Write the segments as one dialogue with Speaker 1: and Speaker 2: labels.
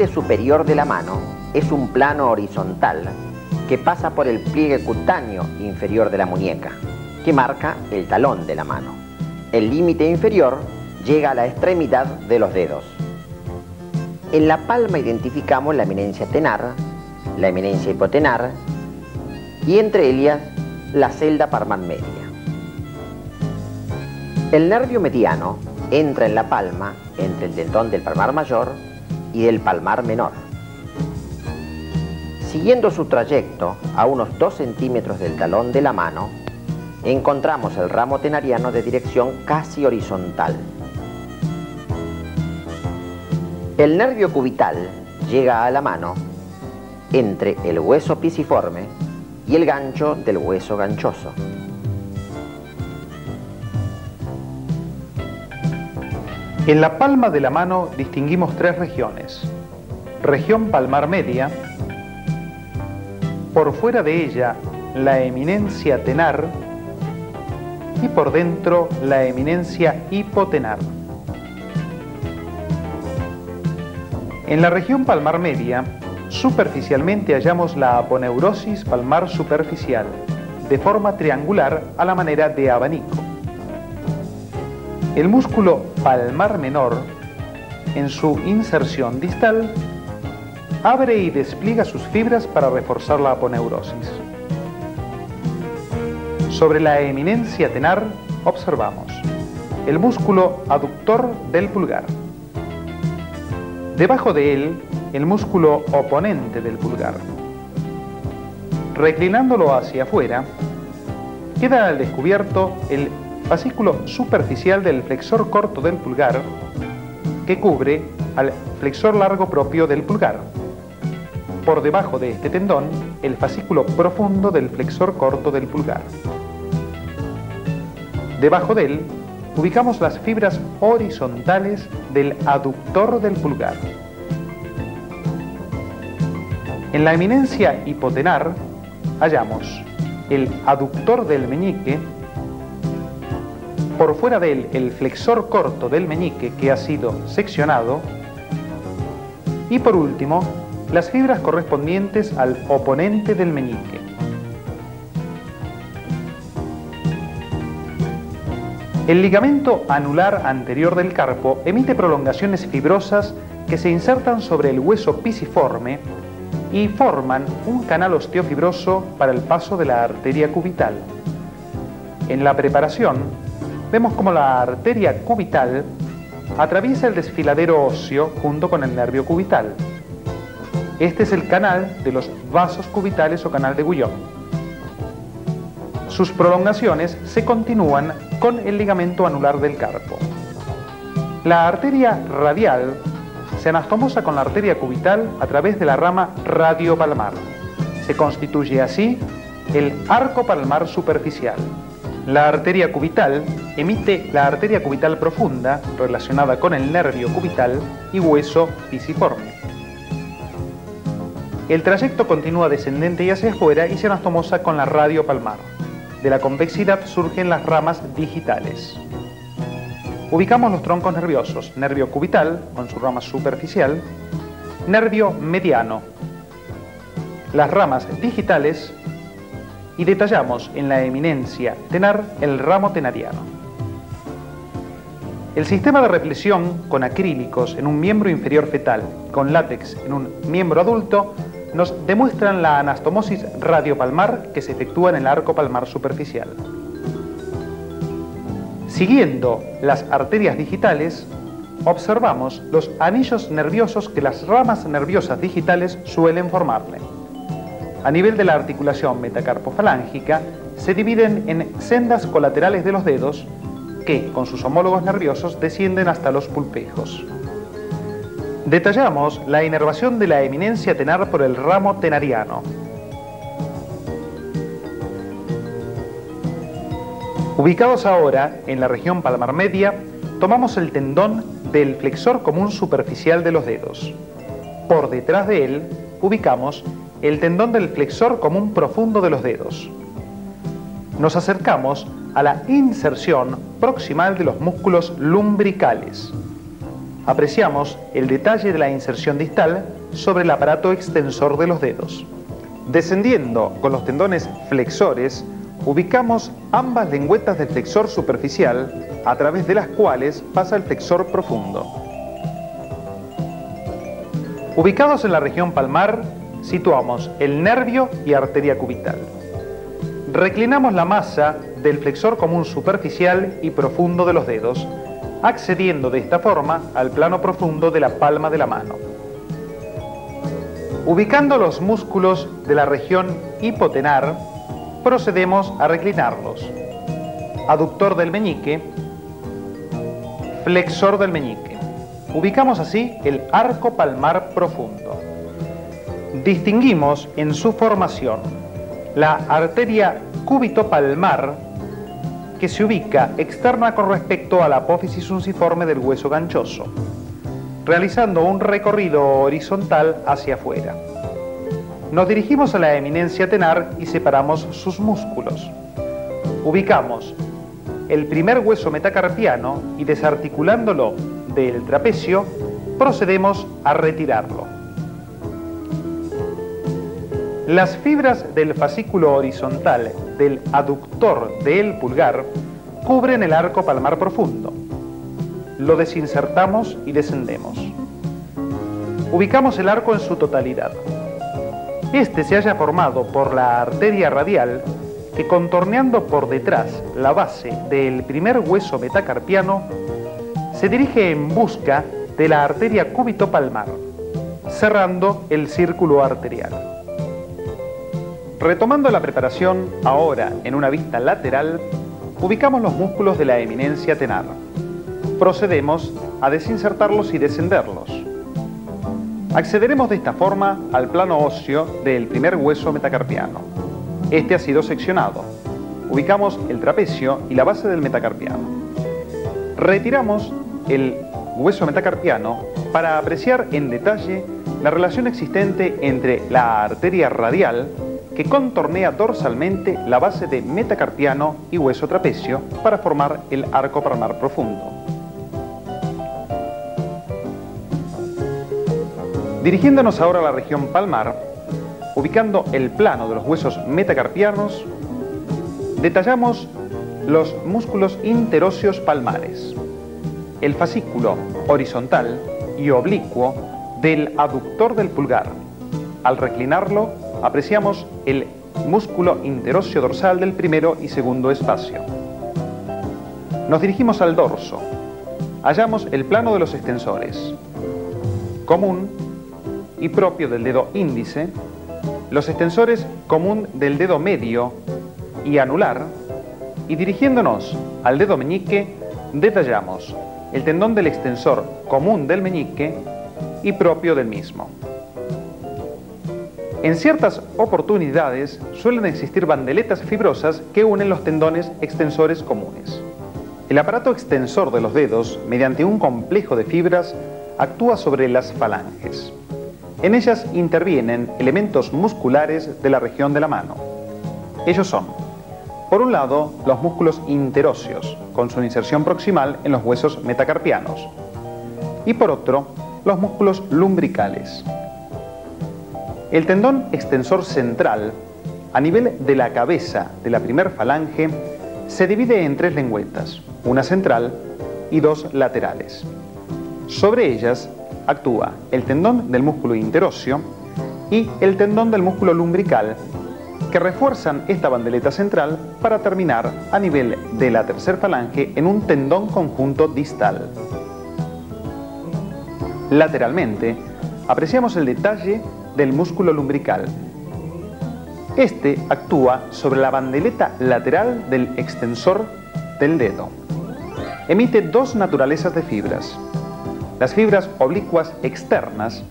Speaker 1: límite superior de la mano es un plano horizontal que pasa por el pliegue cutáneo inferior de la muñeca, que marca el talón de la mano. El límite inferior llega a la extremidad de los dedos. En la palma identificamos la eminencia tenar, la eminencia hipotenar y entre ellas la celda palmar media. El nervio mediano entra en la palma entre el tendón del palmar mayor y del palmar menor. Siguiendo su trayecto a unos 2 centímetros del talón de la mano, encontramos el ramo tenariano de dirección casi horizontal. El nervio cubital llega a la mano entre el hueso pisiforme y el gancho del hueso ganchoso.
Speaker 2: En la palma de la mano distinguimos 3 regiones. Región palmar media, por fuera de ella la eminencia tenar y por dentro la eminencia hipotenar. En la región palmar media, superficialmente hallamos la aponeurosis palmar superficial, de forma triangular a la manera de abanico. El músculo palmar menor, en su inserción distal, abre y despliega sus fibras para reforzar la aponeurosis. Sobre la eminencia tenar observamos el músculo aductor del pulgar. Debajo de él, el músculo oponente del pulgar. Reclinándolo hacia afuera, queda al descubierto el fascículo superficial del flexor corto del pulgar, que cubre al flexor largo propio del pulgar. Por debajo de este tendón, el fascículo profundo del flexor corto del pulgar. Debajo de él, ubicamos las fibras horizontales del aductor del pulgar. En la eminencia hipotenar hallamos el aductor del meñique, por fuera de él el flexor corto del meñique que ha sido seccionado y por último las fibras correspondientes al oponente del meñique. El ligamento anular anterior del carpo emite prolongaciones fibrosas que se insertan sobre el hueso pisiforme y forman un canal osteofibroso para el paso de la arteria cubital. En la preparación, vemos cómo la arteria cubital atraviesa el desfiladero óseo junto con el nervio cubital. Este es el canal de los vasos cubitales o canal de Guyon. Sus prolongaciones se continúan con el ligamento anular del carpo. La arteria radial se anastomosa con la arteria cubital a través de la rama radiopalmar. Se constituye así el arco palmar superficial. La arteria cubital emite la arteria cubital profunda relacionada con el nervio cubital y hueso pisiforme. El trayecto continúa descendente y hacia afuera y se anastomosa con la radiopalmar. De la convexidad surgen las ramas digitales. Ubicamos los troncos nerviosos: nervio cubital con su rama superficial, nervio mediano, las ramas digitales y detallamos en la eminencia tenar el ramo tenariano. El sistema de reflexión con acrílicos en un miembro inferior fetal, con látex en un miembro adulto, nos demuestran la anastomosis radiopalmar que se efectúa en el arco palmar superficial. Siguiendo las arterias digitales, observamos los anillos nerviosos que las ramas nerviosas digitales suelen formarle. A nivel de la articulación metacarpofalángica, se dividen en sendas colaterales de los dedos que, con sus homólogos nerviosos, descienden hasta los pulpejos. Detallamos la inervación de la eminencia tenar por el ramo tenariano. Ubicados ahora en la región palmar media, tomamos el tendón del flexor común superficial de los dedos. Por detrás de él, ubicamos el tendón del flexor común profundo de los dedos. Nos acercamos a la inserción proximal de los músculos lumbricales. apreciamos el detalle de la inserción distal sobre el aparato extensor de los dedos. Descendiendo con los tendones flexores, ubicamos ambas lengüetas del flexor superficial a través de las cuales pasa el flexor profundo. Ubicados en la región palmar, situamos el nervio y arteria cubital. Reclinamos la masa del flexor común superficial y profundo de los dedos, accediendo de esta forma al plano profundo de la palma de la mano. Ubicando los músculos de la región hipotenar, procedemos a reclinarlos. Aductor del meñique, flexor del meñique. Ubicamos así el arco palmar profundo. Distinguimos en su formación la arteria cúbito-palmar, que se ubica externa con respecto a la apófisis unciforme del hueso ganchoso, realizando un recorrido horizontal hacia afuera. Nos dirigimos a la eminencia tenar y separamos sus músculos. Ubicamos el primer hueso metacarpiano y, desarticulándolo del trapecio, procedemos a retirarlo. Las fibras del fascículo horizontal del aductor del pulgar cubren el arco palmar profundo. Lo desinsertamos y descendemos. Ubicamos el arco en su totalidad. Este se halla formado por la arteria radial que, contorneando por detrás la base del primer hueso metacarpiano, se dirige en busca de la arteria cúbito-palmar, cerrando el círculo arterial. Retomando la preparación, ahora en una vista lateral, ubicamos los músculos de la eminencia tenar. Procedemos a desinsertarlos y descenderlos. Accederemos de esta forma al plano óseo del primer hueso metacarpiano. Este ha sido seccionado. Ubicamos el trapecio y la base del metacarpiano. Retiramos el hueso metacarpiano para apreciar en detalle la relación existente entre la arteria radial, que contornea dorsalmente la base de metacarpiano y hueso trapecio para formar el arco palmar profundo. Dirigiéndonos ahora a la región palmar, ubicando el plano de los huesos metacarpianos, detallamos los músculos interóseos palmares, el fascículo horizontal y oblicuo del aductor del pulgar. Al reclinarlo, apreciamos el músculo interóseo dorsal del primero y segundo espacio. Nos dirigimos al dorso. Hallamos el plano de los extensores, común y propio del dedo índice, los extensores común del dedo medio y anular, y dirigiéndonos al dedo meñique, detallamos el tendón del extensor común del meñique y propio del mismo. En ciertas oportunidades suelen existir bandeletas fibrosas que unen los tendones extensores comunes. El aparato extensor de los dedos, mediante un complejo de fibras, actúa sobre las falanges. En ellas intervienen elementos musculares de la región de la mano. Ellos son, por un lado, los músculos interóseos, con su inserción proximal en los huesos metacarpianos, y por otro, los músculos lumbricales. El tendón extensor central, a nivel de la cabeza de la primer falange, se divide en tres lengüetas, una central y dos laterales. Sobre ellas actúa el tendón del músculo interóseo y el tendón del músculo lumbrical, que refuerzan esta bandeleta central para terminar a nivel de la tercer falange en un tendón conjunto distal. Lateralmente, apreciamos el detalle del músculo lumbrical. Este actúa sobre la bandeleta lateral del extensor del dedo. Emite dos naturalezas de fibras. Las fibras oblicuas externas,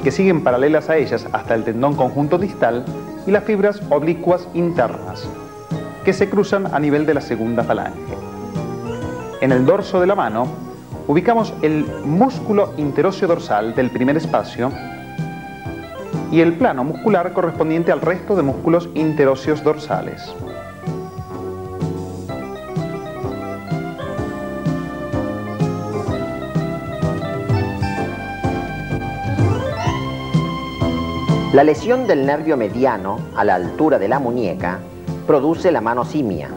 Speaker 2: que siguen paralelas a ellas hasta el tendón conjunto distal, y las fibras oblicuas internas, que se cruzan a nivel de la segunda falange. En el dorso de la mano, ubicamos el músculo interóseo dorsal del primer espacio y el plano muscular correspondiente al resto de músculos interóseos dorsales.
Speaker 1: La lesión del nervio mediano a la altura de la muñeca produce la mano simia.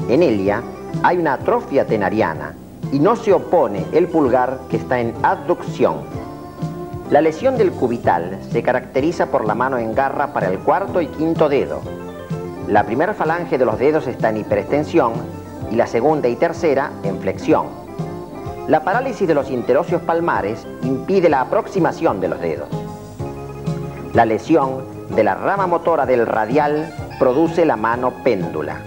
Speaker 1: En ella hay una atrofia tenariana y no se opone el pulgar, que está en abducción. La lesión del cubital se caracteriza por la mano en garra para el cuarto y quinto dedo. La primera falange de los dedos está en hiperextensión y la segunda y tercera en flexión. La parálisis de los interóseos palmares impide la aproximación de los dedos. La lesión de la rama motora del radial produce la mano péndula.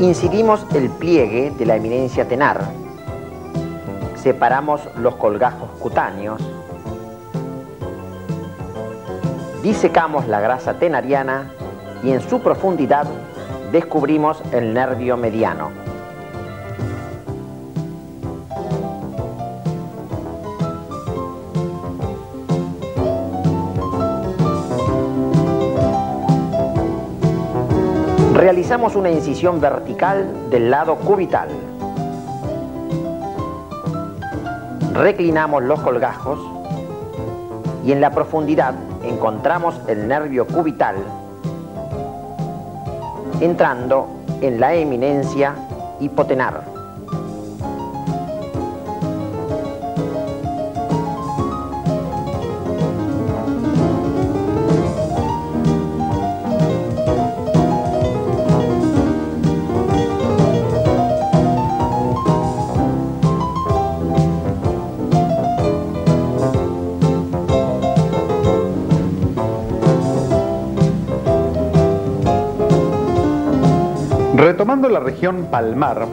Speaker 1: Incidimos el pliegue de la eminencia tenar, separamos los colgajos cutáneos, disecamos la grasa tenariana y en su profundidad descubrimos el nervio mediano. Realizamos una incisión vertical del lado cubital. Reclinamos los colgajos y en la profundidad encontramos el nervio cubital entrando en la eminencia hipotenar.
Speaker 2: Retomando la región palmar,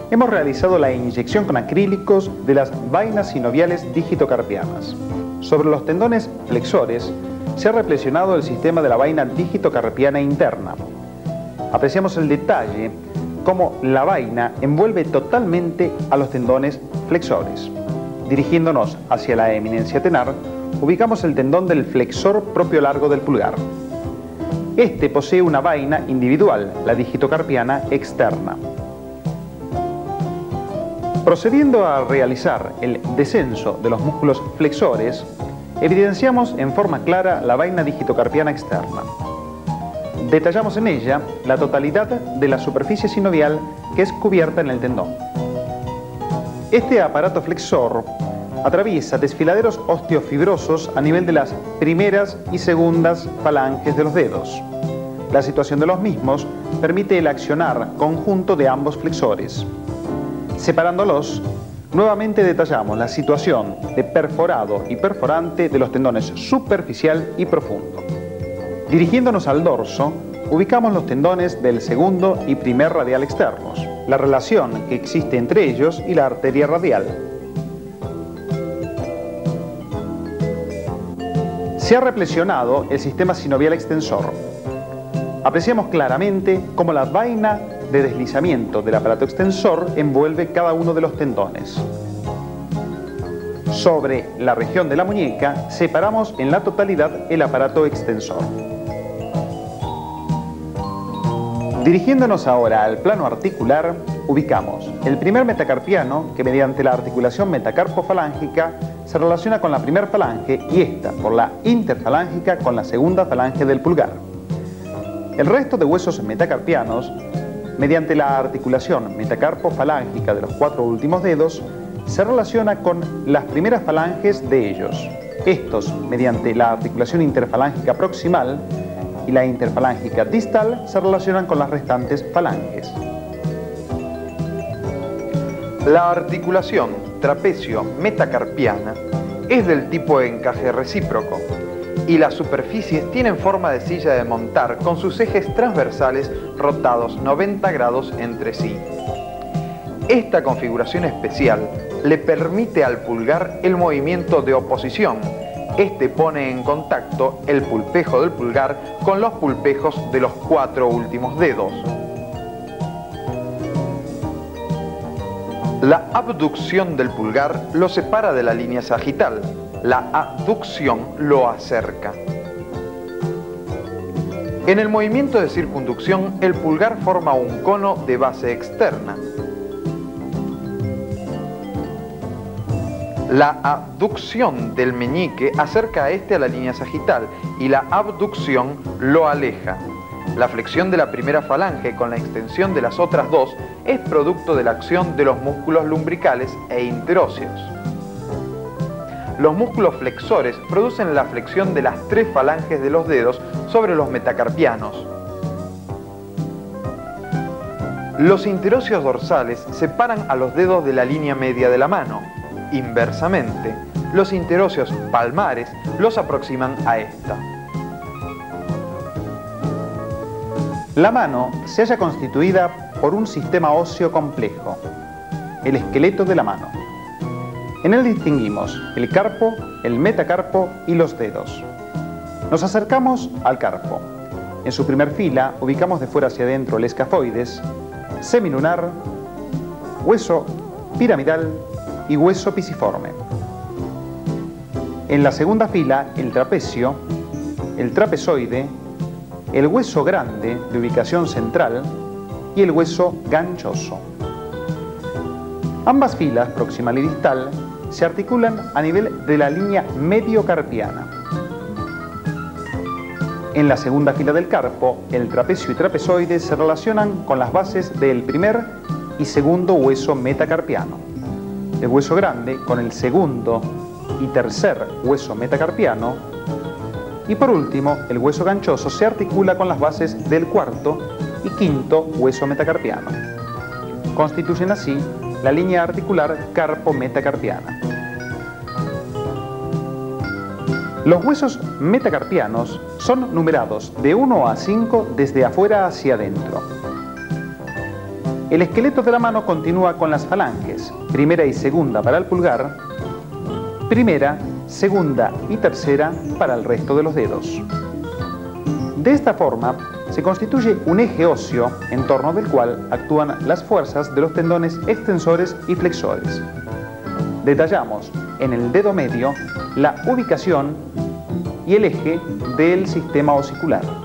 Speaker 2: hemos realizado la inyección con acrílicos de las vainas sinoviales digitocarpianas. Sobre los tendones flexores se ha reflexionado el sistema de la vaina digitocarpiana interna. Apreciamos el detalle cómo la vaina envuelve totalmente a los tendones flexores. Dirigiéndonos hacia la eminencia tenar, ubicamos el tendón del flexor propio largo del pulgar. Este posee una vaina individual, la digitocarpiana externa. Procediendo a realizar el descenso de los músculos flexores, evidenciamos en forma clara la vaina digitocarpiana externa. Detallamos en ella la totalidad de la superficie sinovial que es cubierta en el tendón. Este aparato flexor atraviesa desfiladeros osteofibrosos a nivel de las primeras y segundas falanges de los dedos. La situación de los mismos permite el accionar conjunto de ambos flexores. Separándolos, nuevamente detallamos la situación de perforado y perforante de los tendones superficial y profundo. Dirigiéndonos al dorso, ubicamos los tendones del segundo y primer radial externos, la relación que existe entre ellos y la arteria radial. Se ha reflexionado el sistema sinovial extensor. Apreciamos claramente cómo la vaina de deslizamiento del aparato extensor envuelve cada uno de los tendones. Sobre la región de la muñeca separamos en la totalidad el aparato extensor. Dirigiéndonos ahora al plano articular, ubicamos el primer metacarpiano, que mediante la articulación metacarpofalángica se relaciona con la primera falange y esta, por la interfalángica, con la segunda falange del pulgar. El resto de huesos metacarpianos, mediante la articulación metacarpofalángica de los cuatro últimos dedos, se relaciona con las primeras falanges de ellos. Estos, mediante la articulación interfalángica proximal y la interfalángica distal, se relacionan con las restantes falanges.
Speaker 3: La articulación trapecio-metacarpiana es del tipo de encaje recíproco y las superficies tienen forma de silla de montar con sus ejes transversales rotados 90 grados entre sí. Esta configuración especial le permite al pulgar el movimiento de oposición. Este pone en contacto el pulpejo del pulgar con los pulpejos de los cuatro últimos dedos. La abducción del pulgar lo separa de la línea sagital. La aducción lo acerca. En el movimiento de circunducción, el pulgar forma un cono de base externa. La abducción del meñique acerca a este a la línea sagital y la abducción lo aleja. La flexión de la primera falange con la extensión de las otras dos es producto de la acción de los músculos lumbricales e interóseos. Los músculos flexores producen la flexión de las tres falanges de los dedos sobre los metacarpianos. Los interóseos dorsales separan a los dedos de la línea media de la mano. Inversamente, los interóseos palmares los aproximan a esta.
Speaker 2: La mano se halla constituida por un sistema óseo complejo, el esqueleto de la mano. En él distinguimos el carpo, el metacarpo y los dedos. Nos acercamos al carpo. En su primer fila ubicamos de fuera hacia adentro el escafoides, semilunar, hueso piramidal y hueso pisiforme. En la segunda fila el trapecio, el trapezoide, el hueso grande de ubicación central y el hueso ganchoso. Ambas filas, proximal y distal, se articulan a nivel de la línea mediocarpiana. En la segunda fila del carpo, el trapecio y trapezoide se relacionan con las bases del primer y segundo hueso metacarpiano. El hueso grande con el segundo y tercer hueso metacarpiano. Y por último, el hueso ganchoso se articula con las bases del cuarto y quinto hueso metacarpiano. Constituyen así la línea articular carpo-metacarpiana. Los huesos metacarpianos son numerados de 1 a 5 desde afuera hacia adentro. El esqueleto de la mano continúa con las falanges, primera y segunda para el pulgar, primera, segunda y tercera para el resto de los dedos. De esta forma, se constituye un eje óseo en torno del cual actúan las fuerzas de los tendones extensores y flexores. Detallamos en el dedo medio la ubicación y el eje del sistema osicular.